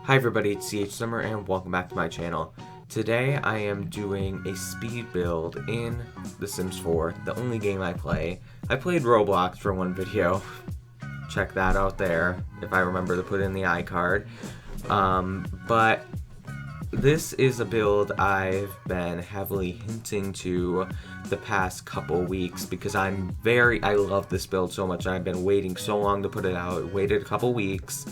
Hi everybody, it's DHSimmer and welcome back to my channel. Today I am doing a speed build in The Sims 4, the only game I play. I played Roblox for one video. Check that out there, if I remember to put in the iCard. But this is a build I've been heavily hinting to the past couple weeks because I love this build so much. I've been waiting so long to put it out. Waited a couple weeks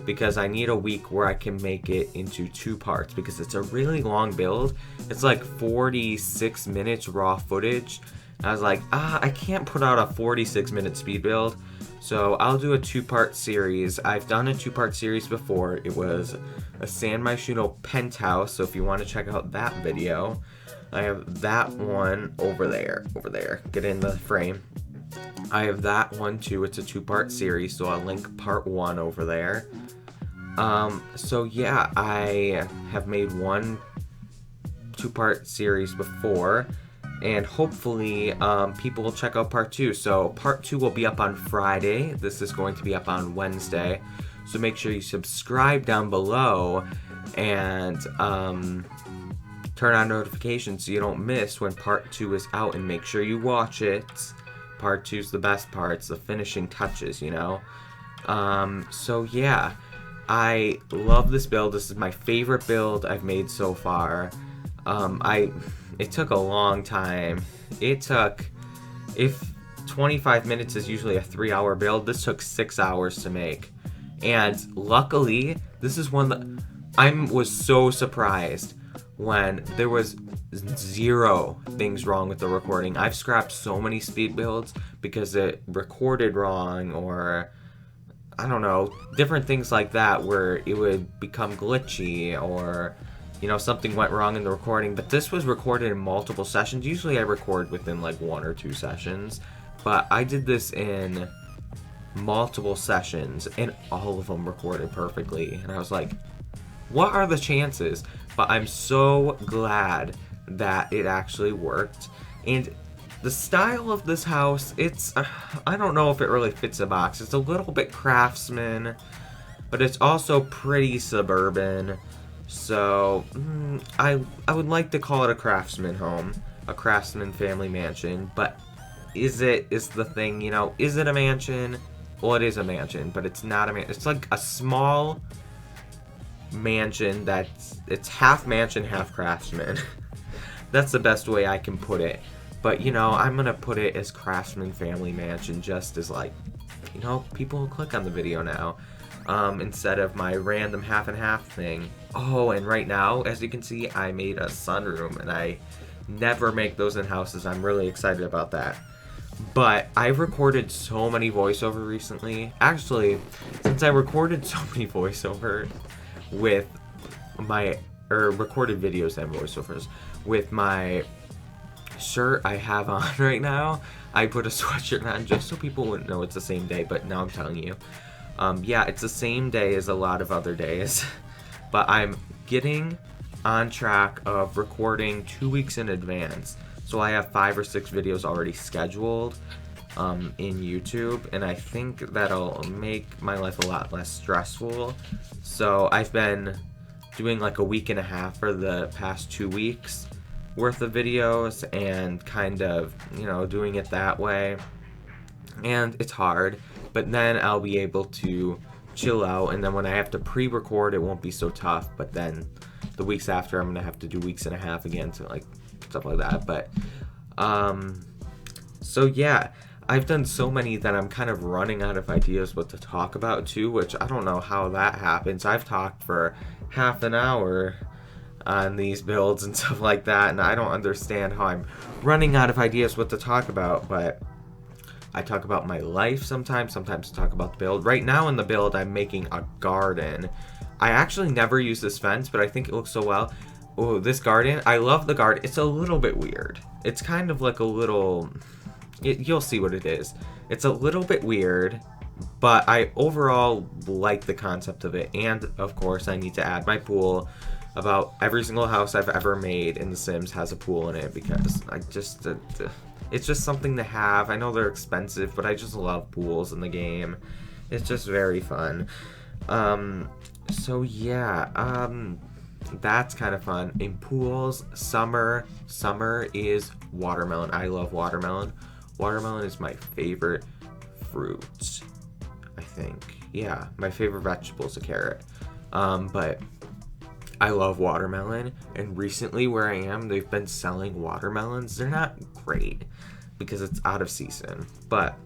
because I need a week where I can make it into 2 parts because it's a really long build. It's like 46 minutes raw footage. I was like, I can't put out a 46-minute speed build, so I'll do a 2-part series. I've done a 2-part series before. It was a San Myshuno penthouse, so if you want to check out that video, I have that one over there. Get in the frame. I have that one too. It's a 2-part series, so I'll link part 1 over there. So yeah, I have made one 2-part series before, and hopefully people will check out part 2. So part 2 will be up on Friday. This is going to be up on Wednesday. So make sure you subscribe down below and turn on notifications so you don't miss when part 2 is out, and make sure you watch it. Part 2 is the best part. It's the finishing touches, you know? So yeah, I love this build. This is my favorite build I've made so far. It took a long time. If 25 minutes is usually a 3-hour build, this took 6 hours to make. And luckily, this is one that I was so surprised when there was 0 things wrong with the recording. I've scrapped so many speed builds because it recorded wrong, or I don't know, different things like that where it would become glitchy, or you know, something went wrong in the recording. But this was recorded in multiple sessions. Usually I record within like 1 or 2 sessions, but I did this in multiple sessions and all of them recorded perfectly, and I was like, what are the chances? But I'm so glad that it actually worked. And the style of this house, I don't know if it really fits a box. It's a little bit craftsman, but it's also pretty suburban. So I would like to call it a craftsman home, a craftsman family mansion. But is the thing, you know, is it a mansion? Well, it is a mansion, but it's not a mansion. It's like a small mansion it's half mansion, half craftsman. That's the best way I can put it. But you know, I'm gonna put it as craftsman family mansion just as, like, you know, people will click on the video now, instead of my random half and half thing. Oh, and right now, as you can see, I made a sunroom, and I never make those in houses. I'm really excited about that. But I've recorded so many voiceover recently. Actually, since I recorded so many voiceover with recorded videos and voiceovers with my shirt I have on right now, I put a sweatshirt on just so people wouldn't know it's the same day, but now I'm telling you. Yeah, it's the same day as a lot of other days, but I'm getting on track of recording 2 weeks in advance. So I have 5 or 6 videos already scheduled in YouTube, and I think that'll make my life a lot less stressful. So I've been doing like a week and a half for the past 2 weeks worth of videos, and kind of, you know, doing it that way. And it's hard, but then I'll be able to chill out, and then when I have to pre-record, it won't be so tough. But then the weeks after, I'm gonna have to do weeks and a half again, to like stuff like that. But so yeah, I've done so many that I'm kind of running out of ideas what to talk about too, which I don't know how that happens. I've talked for half an hour on these builds and stuff like that, and I don't understand how I'm running out of ideas what to talk about. But I talk about my life sometimes I talk about the build. Right now in the build, I'm making a garden. I actually never use this fence, but I think it looks so well. Oh, this garden, I love the garden. It's a little bit weird. It's kind of like a little, you'll see what it is. It's a little bit weird, but I overall like the concept of it. And of course, I need to add my pool. About every single house I've ever made in The Sims has a pool in it, because it's just something to have. I know they're expensive, but I just love pools in the game. It's just very fun. So yeah, that's kind of fun. In pools, summer is watermelon. I love watermelon. Watermelon is my favorite fruit, I think. Yeah, my favorite vegetable is a carrot. But I love watermelon, and recently where I am, they've been selling watermelons. They're not great because it's out of season, but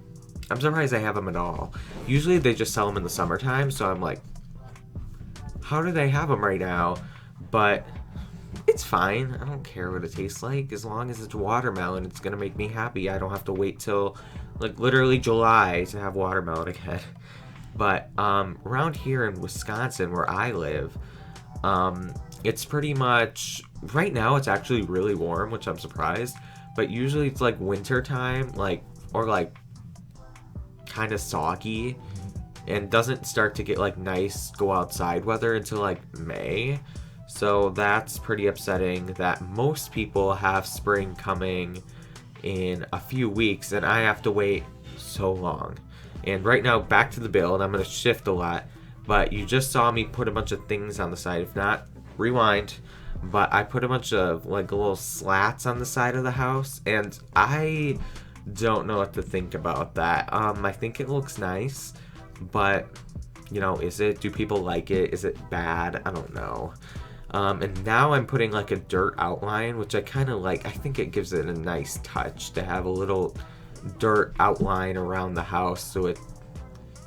I'm surprised they have them at all. Usually they just sell them in the summertime, so I'm like, how do they have them right now? But it's fine. I don't care what it tastes like. As long as it's watermelon, it's going to make me happy. I don't have to wait till, like, literally July to have watermelon again. But around here in Wisconsin, where I live, it's pretty much, right now it's actually really warm, which I'm surprised. But usually it's like winter time, like, or like kind of soggy, and doesn't start to get like nice go outside weather until like May. So that's pretty upsetting that most people have spring coming in a few weeks and I have to wait so long. And right now, back to the build. I'm going to shift a lot, but you just saw me put a bunch of things on the side. If not, rewind. But I put a bunch of like little slats on the side of the house, and I don't know what to think about that. I think it looks nice, but you know, do people like it? Is it bad? I don't know. And now I'm putting like a dirt outline, which I kind of like. I think it gives it a nice touch to have a little dirt outline around the house, so it,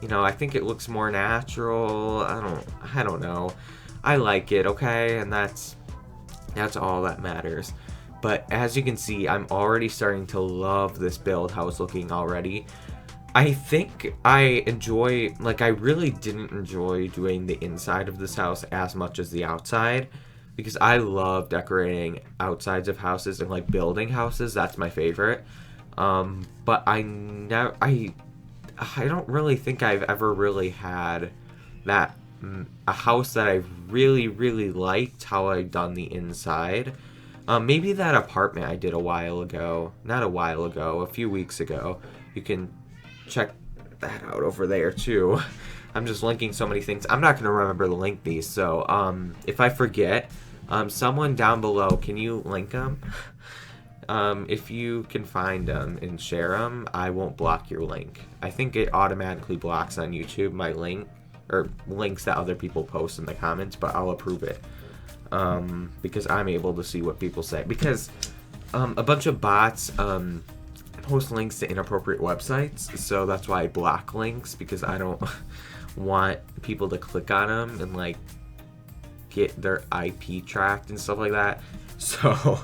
you know, I think it looks more natural. I don't know. I like it, okay? And that's all that matters. But as you can see, I'm already starting to love this build, how it's looking already. I think I enjoy, like, I really didn't enjoy doing the inside of this house as much as the outside, because I love decorating outsides of houses and like building houses. That's my favorite. But I don't really think I've ever really had that a house that I really liked how I've done the inside. Maybe that apartment I did a while ago. Not a while ago, a few weeks ago. You can check that out over there too. I'm just linking so many things. I'm not going to remember to link these, so if I forget, someone down below, can you link them? If you can find them and share them, I won't block your link. I think it automatically blocks on YouTube my link, or links that other people post in the comments, but I'll approve it. Because I'm able to see what people say. Because a bunch of bots post links to inappropriate websites, so that's why I block links, because I don't want people to click on them and like get their IP tracked and stuff like that. So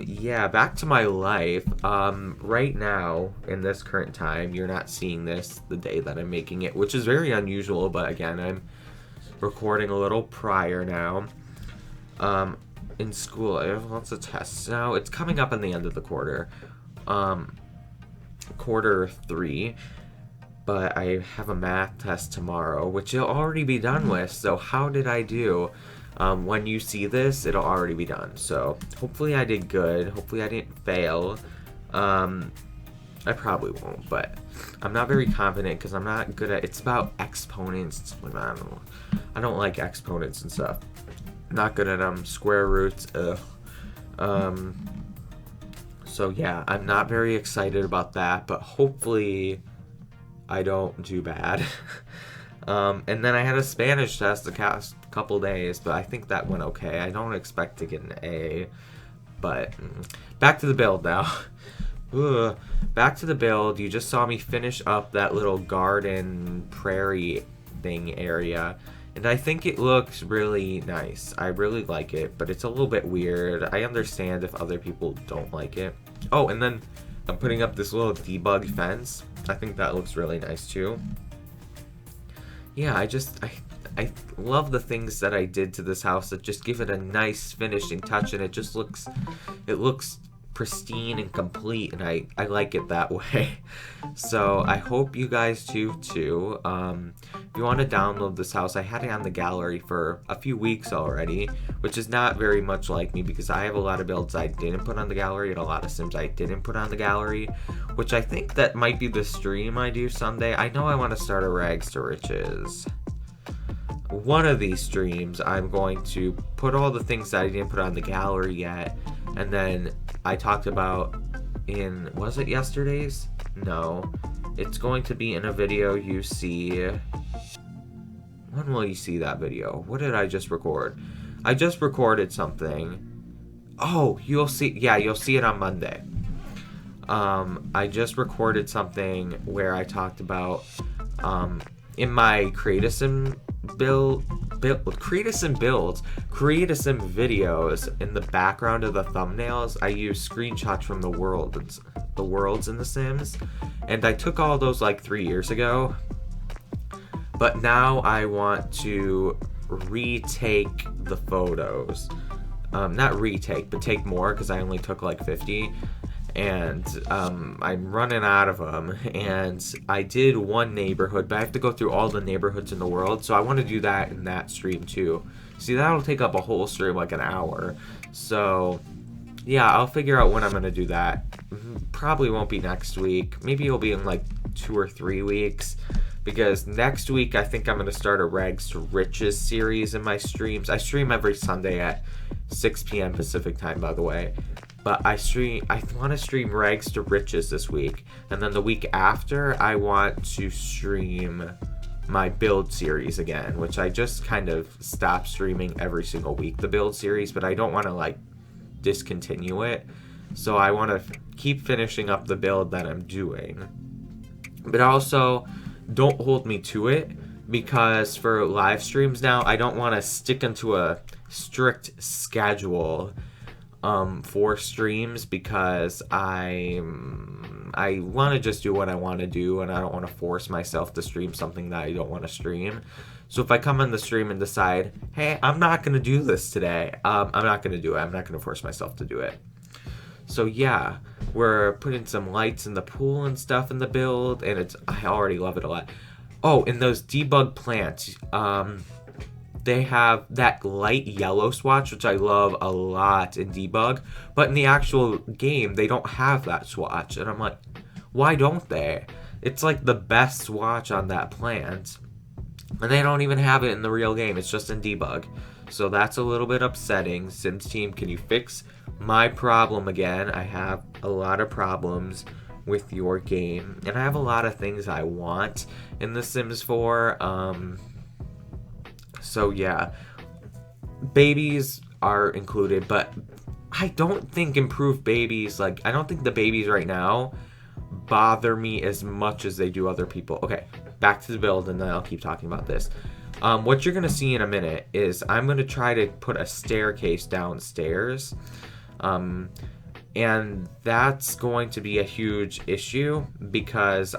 yeah, back to my life. Right now, in this current time, you're not seeing this the day that I'm making it, which is very unusual, but again, I'm recording a little prior now. In school, I have lots of tests now. It's coming up in the end of the quarter. Quarter 3. But I have a math test tomorrow, which you'll already be done with. So how did I do? When you see this, it'll already be done. So hopefully I did good. Hopefully I didn't fail. I probably won't, but I'm not very confident because I'm not good at, it's about exponents. I don't like exponents and stuff. Not good at them. Square roots, ugh. So yeah, I'm not very excited about that, but hopefully I don't do bad. And then I had a Spanish test the past couple days, but I think that went okay. I don't expect to get an A, but back to the build now. Ugh. Back to the build. You just saw me finish up that little garden prairie thing area, and I think it looks really nice. I really like it, but it's a little bit weird. I understand if other people don't like it. Oh, and then I'm putting up this little debug fence. I think that looks really nice too. Yeah, I love the things that I did to this house that just give it a nice finishing touch, and it looks pristine and complete, and I like it that way. So I hope you guys do too. If you want to download this house, I had it on the gallery for a few weeks already, which is not very much like me because I have a lot of builds I didn't put on the gallery and a lot of sims I didn't put on the gallery, which I think that might be the stream I do someday. I know I want to start a rags to riches. one of these streams, I'm going to put all the things that I didn't put on the gallery yet, and then I talked about in, was it yesterday's? No. It's going to be in a video you see. When will you see that video? What did I just record? I just recorded something. Oh, you'll see. Yeah, you'll see it on Monday. I just recorded something where I talked about in my CRAFTSMAN videos, in the background of the thumbnails, I use screenshots from the worlds in The Sims, and I took all those like 3 years ago, but now I want to retake the photos. Not retake, but take more, because I only took like 50. And I'm running out of them, and I did one neighborhood, but I have to go through all the neighborhoods in the world, so I want to do that in that stream too. See, that'll take up a whole stream, like an hour. So yeah, I'll figure out when I'm gonna do that. Probably won't be next week. Maybe it'll be in like 2 or 3 weeks, because next week I think I'm gonna start a Rags to Riches series in my streams. I stream every Sunday at 6 p.m. Pacific time, by the way. But I want to stream Rags to Riches this week, and then the week after I want to stream my build series again, which I just kind of stopped streaming every single week, the build series, but I don't want to like discontinue it. So I want to keep finishing up the build that I'm doing. But also, don't hold me to it, because for live streams now, I don't want to stick into a strict schedule for streams, because I want to just do what I want to do, and I don't want to force myself to stream something that I don't want to stream. So if I come on the stream and decide, hey, I'm not going to do this today, I'm not going to do it. I'm not going to force myself to do it. So yeah, we're putting some lights in the pool and stuff in the build, and I already love it a lot. Oh, and those debug plants, they have that light yellow swatch, which I love a lot in debug, but in the actual game, they don't have that swatch, and I'm like, why don't they? It's like the best swatch on that plant, and they don't even have it in the real game. It's just in debug, so that's a little bit upsetting. Sims team, can you fix my problem again? I have a lot of problems with your game, and I have a lot of things I want in The Sims 4. So yeah, babies are included, but I don't think improved babies, like, I don't think the babies right now bother me as much as they do other people. Okay, back to the build, and then I'll keep talking about this. What you're going to see in a minute is I'm going to try to put a staircase downstairs, and that's going to be a huge issue, because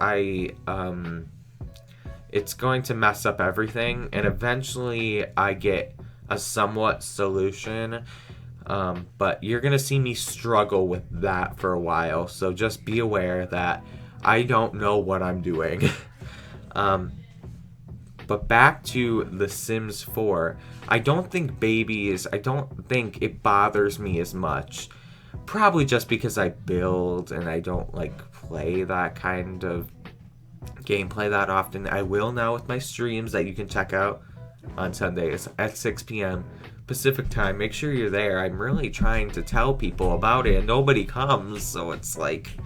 it's going to mess up everything, and eventually I get a somewhat solution, but you're gonna see me struggle with that for a while, so just be aware that I don't know what I'm doing. But back to The Sims 4, I don't think it bothers me as much, probably just because I build and I don't like play that kind of gameplay that often. I will now with my streams that you can check out on Sundays at 6 p.m. Pacific time. Make sure you're there. I'm really trying to tell people about it, and nobody comes, so it's like,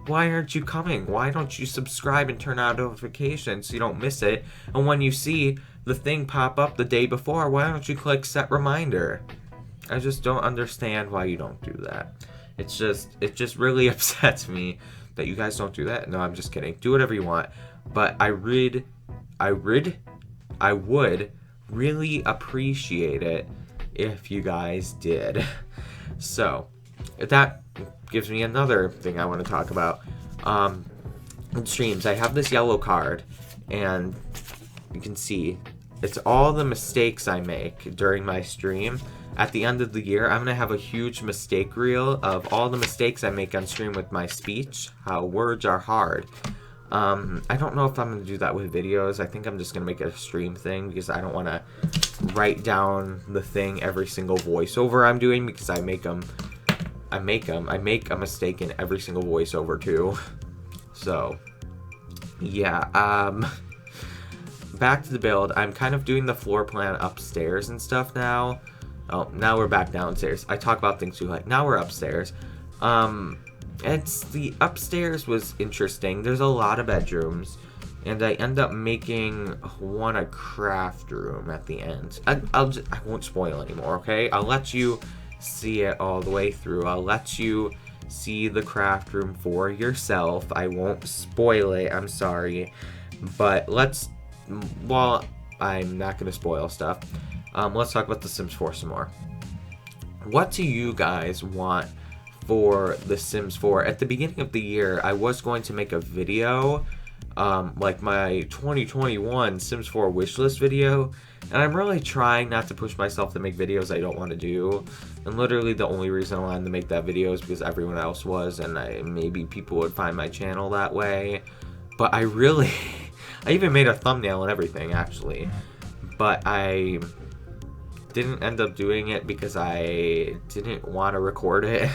why aren't you coming? Why don't you subscribe and turn on notifications so you don't miss it? And when you see the thing pop up the day before, why don't you click set reminder? I just don't understand why you don't do that. It just really upsets me that you guys don't do that. No, I'm just kidding. Do whatever you want. But I would really appreciate it if you guys did. So, that gives me another thing I want to talk about. In streams, I have this yellow card, and you can see it's all the mistakes I make during my stream. At the end of the year, I'm going to have a huge mistake reel of all the mistakes I make on stream with my speech, how words are hard. I don't know if I'm going to do that with videos. I think I'm just going to make it a stream thing, because I don't want to write down the thing every single voiceover I'm doing, because I make a mistake in every single voiceover too. So, yeah, back to the build. I'm kind of doing the floor plan upstairs and stuff now. Oh, now we're back downstairs. I talk about things too late. Now we're upstairs. It's the upstairs was interesting. There's a lot of bedrooms, and I end up making one a craft room at the end. I won't spoil anymore, okay? I'll let you see it all the way through. I'll let you see the craft room for yourself. I won't spoil it. I'm sorry. But while I'm not going to spoil stuff, let's talk about The Sims 4 some more. What do you guys want for The Sims 4? At the beginning of the year, I was going to make a video, like my 2021 Sims 4 wishlist video, and I'm really trying not to push myself to make videos I don't want to do. And literally the only reason I wanted to make that video is because everyone else was, and maybe people would find my channel that way. But I even made a thumbnail and everything, actually. But I didn't end up doing it because I didn't want to record it.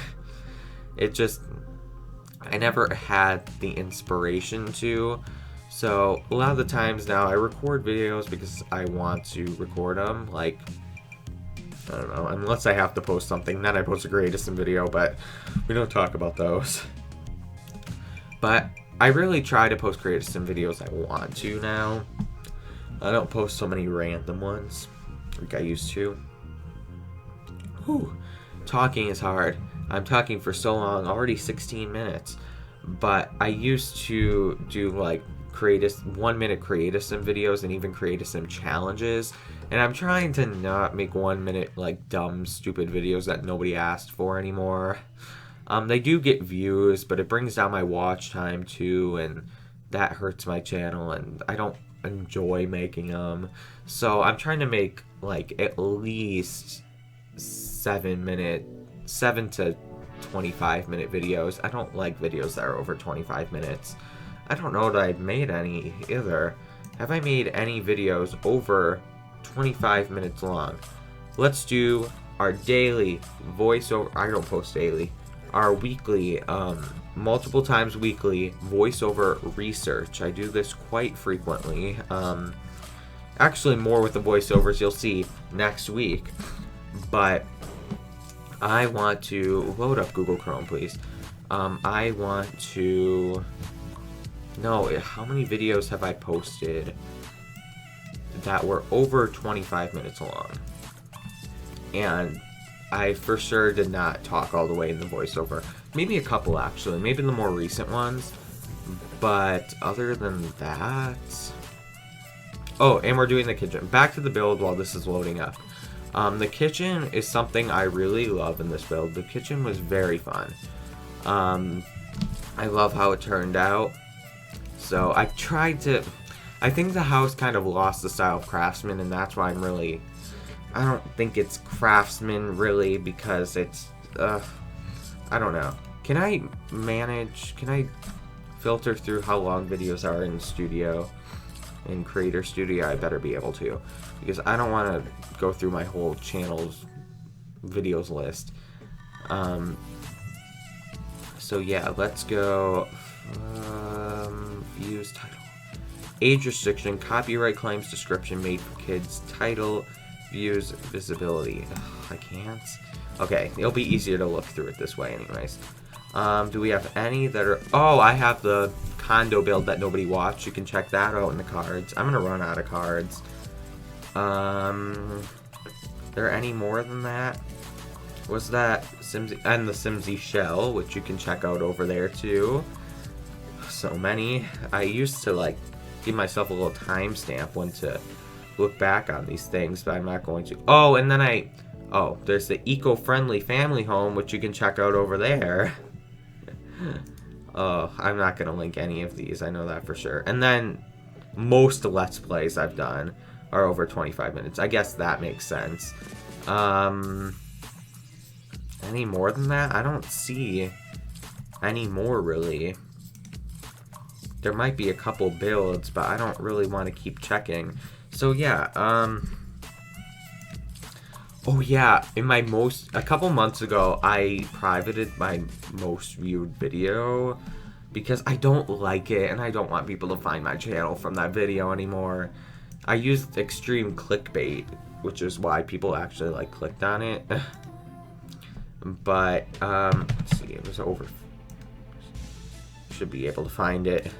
I never had the inspiration to. So a lot of the times now I record videos because I want to record them. Like, I don't know, unless I have to post something, then I post a GRAFTSMAN video, but we don't talk about those. But I really try to post GRAFTSMAN videos I want to now. I don't post so many random ones like I used to. Whew. Talking is hard. I'm talking for so long, already 16 minutes. But I used to do like 1-minute CRAFTSMAN videos and even CRAFTSMAN challenges. And I'm trying to not make 1-minute like dumb, stupid videos that nobody asked for anymore. They do get views, but it brings down my watch time too, and that hurts my channel, and I don't enjoy making them. So I'm trying to make like at least 7 to 25-minute videos. I don't like videos that are over 25 minutes. I don't know that I've made any either. Have I made any videos over 25 minutes long? Let's do our daily voiceover. I don't post daily. Our weekly, multiple times weekly voiceover research. I do this quite frequently. Actually more with the voiceovers you'll see next week. But I want to load up Google Chrome, please. I want to know how many videos have I posted that were over 25 minutes long. And I for sure did not talk all the way in the voiceover. Maybe a couple, actually. Maybe the more recent ones. But other than that... Oh, and we're doing the kitchen. Back to the build while this is loading up. The kitchen is something I really love in this build. The kitchen was very fun. I love how it turned out. So I tried to... I think the house kind of lost the style of CRAFTSMAN, and that's why I don't think it's CRAFTSMAN really, because it's, I don't know. Can I filter through how long videos are in Studio, in Creator Studio? I better be able to, because I don't want to go through my whole channel's videos list. So yeah, let's go, views, title, age restriction, copyright claims, description, made for kids, title, views, visibility. Ugh, I can't. Okay, it'll be easier to look through it this way anyways. Do we have any that are... Oh, I have the condo build that nobody watched. You can check that out in the cards. I'm gonna run out of cards. There any more than that? Was that Simsy and the Simsy shell, which you can check out over there too. So many. I used to like give myself a little timestamp when to look back on these things, but I'm not going to. Oh, and then there's the eco-friendly family home, which you can check out over there. Oh, I'm not going to link any of these, I know that for sure. And then most Let's Plays I've done are over 25 minutes. I guess that makes sense. Any more than that? I don't see any more, really. There might be a couple builds, but I don't really want to keep checking. So yeah, oh yeah, a couple months ago, I privated my most viewed video because I don't like it and I don't want people to find my channel from that video anymore. I used extreme clickbait, which is why people actually like clicked on it. But let's see, it was over. Should be able to find it.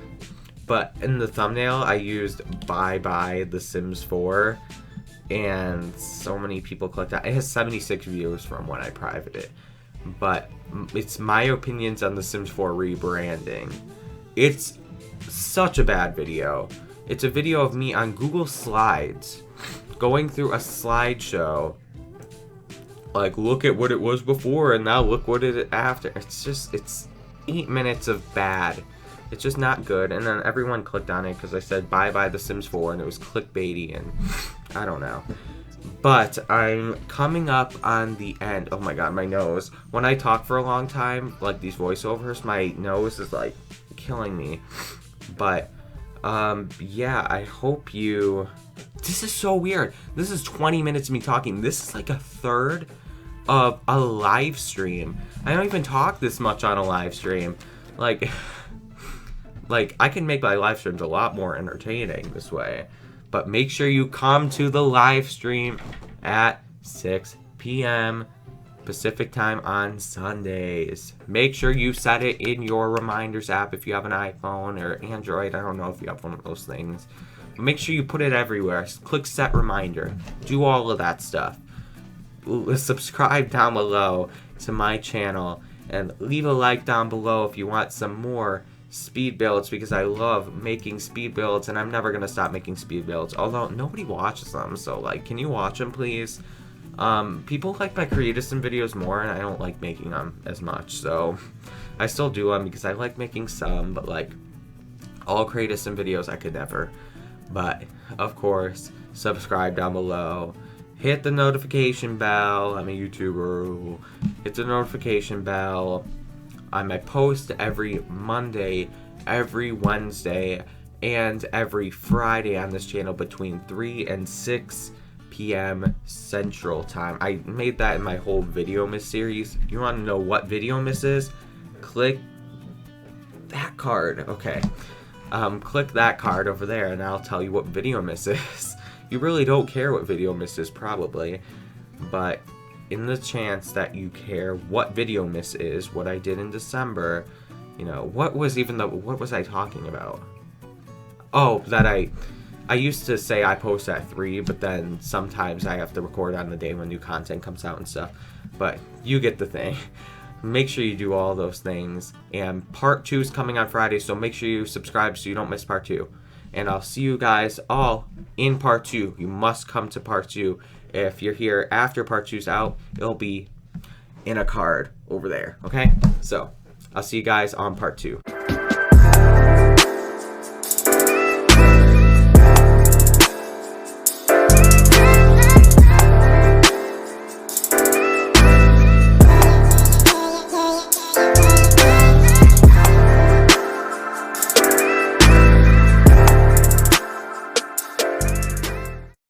But in the thumbnail, I used "Bye Bye The Sims 4," and so many people clicked on it. It has 76 views from when I privated it. But it's my opinions on The Sims 4 rebranding. It's such a bad video. It's a video of me on Google Slides going through a slideshow. Like, look at what it was before and now look what it is after. It's 8 minutes of bad. It's just not good. And then everyone clicked on it because I said "Bye Bye The Sims 4" and it was clickbaity and I don't know. But I'm coming up on the end. Oh my god, my nose. When I talk for a long time, like these voiceovers, my nose is like killing me. But yeah, I hope you... This is so weird. This is 20 minutes of me talking. This is like a third of a live stream. I don't even talk this much on a live stream. Like I can make my live streams a lot more entertaining this way. But make sure you come to the live stream at 6 p.m. Pacific time on Sundays. Make sure you set it in your reminders app if you have an iPhone or Android. I don't know if you have one of those things. But make sure you put it everywhere. Click set reminder. Do all of that stuff. Subscribe down below to my channel. And leave a like down below if you want some more speed builds, because I love making speed builds and I'm never gonna stop making speed builds, although nobody watches them. So like, can you watch them please? People like my CRAFTSMAN videos more and I don't like making them as much, so I still do them because I like making some, but like all CRAFTSMAN videos I could never. But of course, subscribe down below, hit the notification bell. I'm a YouTuber. Hit the notification bell. I post every Monday, every Wednesday, and every Friday on this channel between 3 and 6 p.m. Central Time. I made that in my whole Video Miss series. If you want to know what Video Miss is, click that card. Okay. Click that card over there and I'll tell you what Video Miss is. You really don't care what Video Miss is probably, but in the chance that you care what Video Miss is, what I did in December, you know, what was I talking about? Oh, that I used to say I post at 3, but then sometimes I have to record on the day when new content comes out and stuff. But you get the thing. Make sure you do all those things. And part 2 is coming on Friday, so make sure you subscribe so you don't miss part 2. And I'll see you guys all in part 2. You must come to part 2. If you're here after part 2's out, it'll be in a card over there, okay? So, I'll see you guys on part 2.